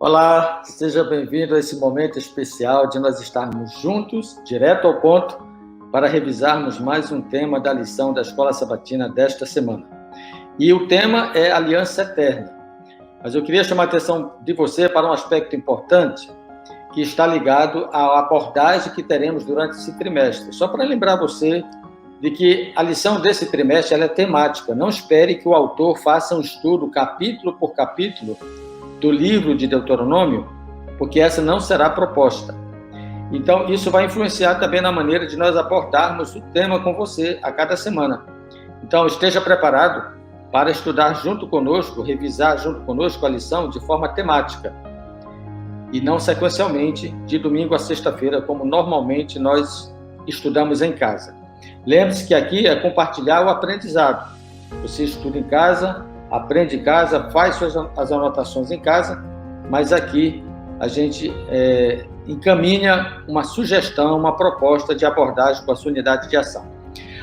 Olá, seja bem-vindo a esse momento especial de nós estarmos juntos, direto ao ponto, para revisarmos mais um tema da lição da Escola Sabatina desta semana. E o tema é Aliança Eterna. Mas eu queria chamar a atenção de você para um aspecto importante que está ligado à abordagem que teremos durante esse trimestre. Só para lembrar você de que a lição desse trimestre ela é temática. Não espere que o autor faça um estudo capítulo por capítulo do livro de Deuteronômio, porque essa não será a proposta. Então, isso vai influenciar também na maneira de nós abordarmos o tema com você a cada semana. Então, esteja preparado para estudar junto conosco, revisar junto conosco a lição de forma temática, e não sequencialmente, de domingo a sexta-feira, como normalmente nós estudamos em casa. Lembre-se que aqui é compartilhar o aprendizado. Você estuda em casa, aprende em casa, faz as anotações em casa, mas aqui a gente encaminha uma sugestão, uma proposta de abordagem com a sua unidade de ação.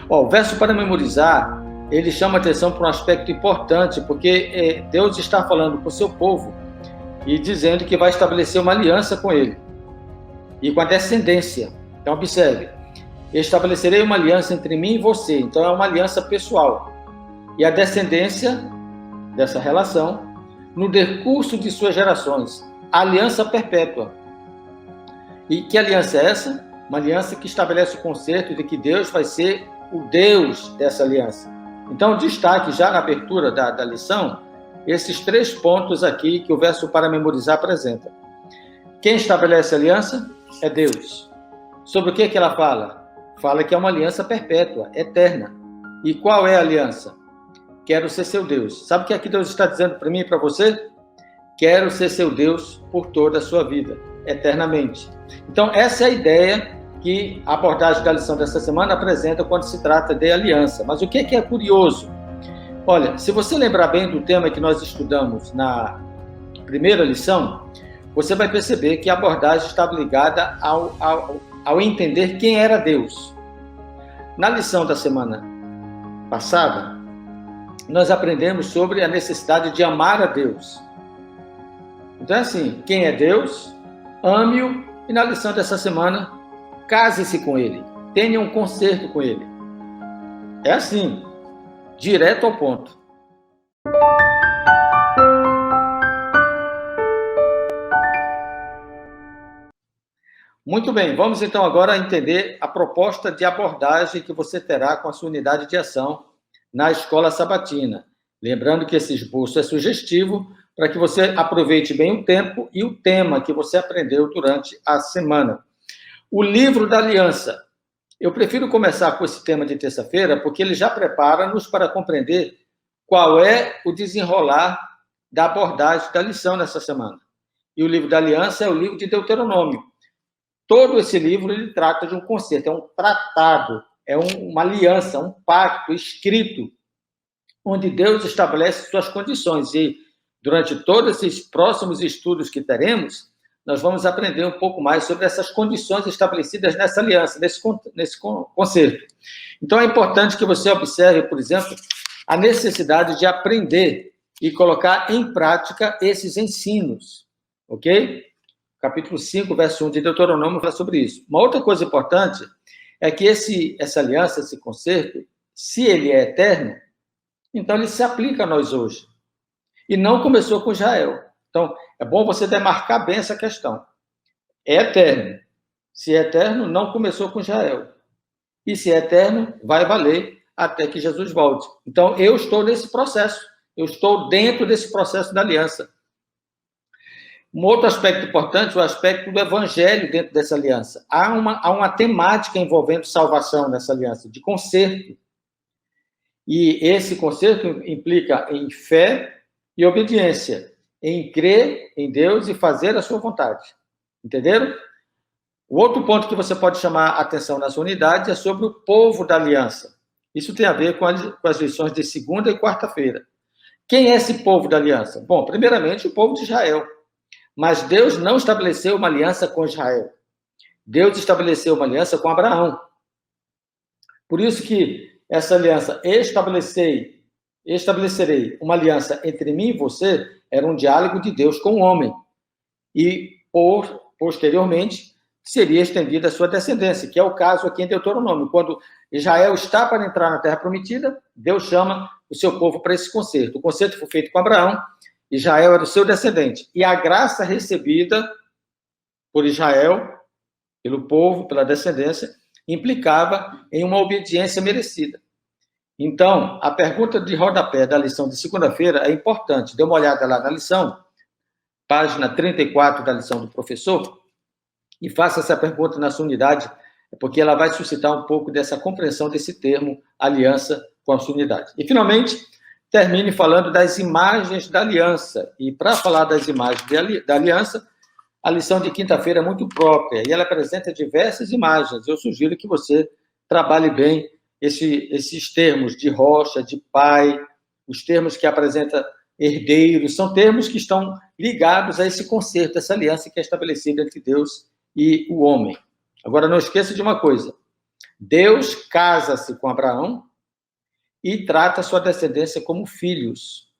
O verso para memorizar, ele chama atenção para um aspecto importante, porque Deus está falando com o seu povo e dizendo que vai estabelecer uma aliança com ele e com a descendência. Então, observe, estabelecerei uma aliança entre mim e você. Então, é uma aliança pessoal. E a descendência dessa relação, no decurso de suas gerações, a aliança perpétua. E que aliança é essa? Uma aliança que estabelece o conceito de que Deus vai ser o Deus dessa aliança. Então, destaque já na abertura da lição, esses 3 pontos aqui que o verso para memorizar apresenta. Quem estabelece a aliança é Deus. Sobre o que ela fala? Fala que é uma aliança perpétua, eterna. E qual é a aliança? Quero ser seu Deus. Sabe o que aqui Deus está dizendo para mim e para você? Quero ser seu Deus por toda a sua vida, eternamente. Então, essa é a ideia que a abordagem da lição dessa semana apresenta quando se trata de aliança. Mas o que é curioso? Olha, se você lembrar bem do tema que nós estudamos na primeira lição, você vai perceber que a abordagem estava ligada ao entender quem era Deus. Na lição da semana passada, nós aprendemos sobre a necessidade de amar a Deus. Então é assim, quem é Deus, ame-o, e na lição dessa semana, case-se com ele, tenha um concerto com ele. É assim, direto ao ponto. Muito bem, vamos então agora entender a proposta de abordagem que você terá com a sua unidade de ação na Escola Sabatina. Lembrando que esse esboço é sugestivo para que você aproveite bem o tempo e o tema que você aprendeu durante a semana. O livro da aliança. Eu prefiro começar com esse tema de terça-feira, porque ele já prepara-nos para compreender qual é o desenrolar da abordagem da lição nessa semana. E o livro da aliança é o livro de Deuteronômio. Todo esse livro ele trata de um conceito, é um tratado, é uma aliança, um pacto escrito, onde Deus estabelece suas condições. E durante todos esses próximos estudos que teremos, nós vamos aprender um pouco mais sobre essas condições estabelecidas nessa aliança, nesse concerto. Então, é importante que você observe, por exemplo, a necessidade de aprender e colocar em prática esses ensinos, ok? Capítulo 5, verso 1 de Deuteronômio fala sobre isso. Uma outra coisa importante é que essa aliança, esse concerto, se ele é eterno, então ele se aplica a nós hoje. E não começou com Israel. Então, é bom você demarcar bem essa questão. É eterno. Se é eterno, não começou com Israel. E se é eterno, vai valer até que Jesus volte. Então, eu estou nesse processo. Eu estou dentro desse processo da aliança. Um outro aspecto importante, o aspecto do evangelho dentro dessa aliança. Há uma temática envolvendo salvação nessa aliança, de conserto. E esse conserto implica em fé e obediência, em crer em Deus e fazer a sua vontade. Entenderam? O outro ponto que você pode chamar a atenção nessa unidade é sobre o povo da aliança. Isso tem a ver com as lições de segunda e quarta-feira. Quem é esse povo da aliança? Bom, primeiramente, o povo de Israel. Mas Deus não estabeleceu uma aliança com Israel. Deus estabeleceu uma aliança com Abraão. Por isso que essa aliança, estabelecerei uma aliança entre mim e você, era um diálogo de Deus com o homem. e, posteriormente, seria estendida a sua descendência, que é o caso aqui em Deuteronômio. Quando Israel está para entrar na Terra Prometida, Deus chama o seu povo para esse concerto. O concerto foi feito com Abraão, Israel era o seu descendente. E a graça recebida por Israel, pelo povo, pela descendência, implicava em uma obediência merecida. Então, a pergunta de rodapé da lição de segunda-feira é importante. Dê uma olhada lá na lição, página 34 da lição do professor, e faça essa pergunta na sua unidade, porque ela vai suscitar um pouco dessa compreensão desse termo, aliança com a sua unidade. E, finalmente, termine falando das imagens da aliança. E, para falar das imagens da aliança, a lição de quinta-feira é muito própria, e ela apresenta diversas imagens. Eu sugiro que você trabalhe bem esses termos de rocha, de pai, os termos que apresentam herdeiros, são termos que estão ligados a esse concerto, essa aliança que é estabelecida entre Deus e o homem. Agora, não esqueça de uma coisa. Deus casa-se com Abraão e trata sua descendência como filhos.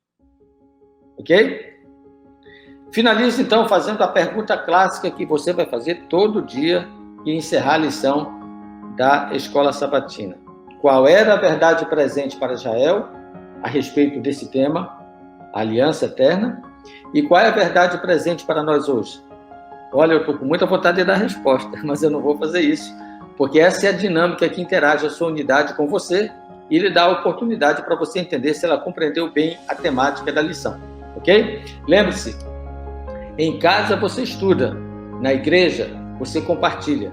Ok? Finalize, então, fazendo a pergunta clássica que você vai fazer todo dia e encerrar a lição da Escola Sabatina. Qual era a verdade presente para Israel a respeito desse tema, a aliança eterna? E qual é a verdade presente para nós hoje? Olha, eu estou com muita vontade de dar a resposta, mas eu não vou fazer isso, porque essa é a dinâmica que interage a sua unidade com você e lhe dá a oportunidade para você entender se ela compreendeu bem a temática da lição, ok? Lembre-se, em casa você estuda, na igreja você compartilha.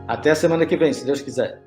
Até a semana que vem, se Deus quiser.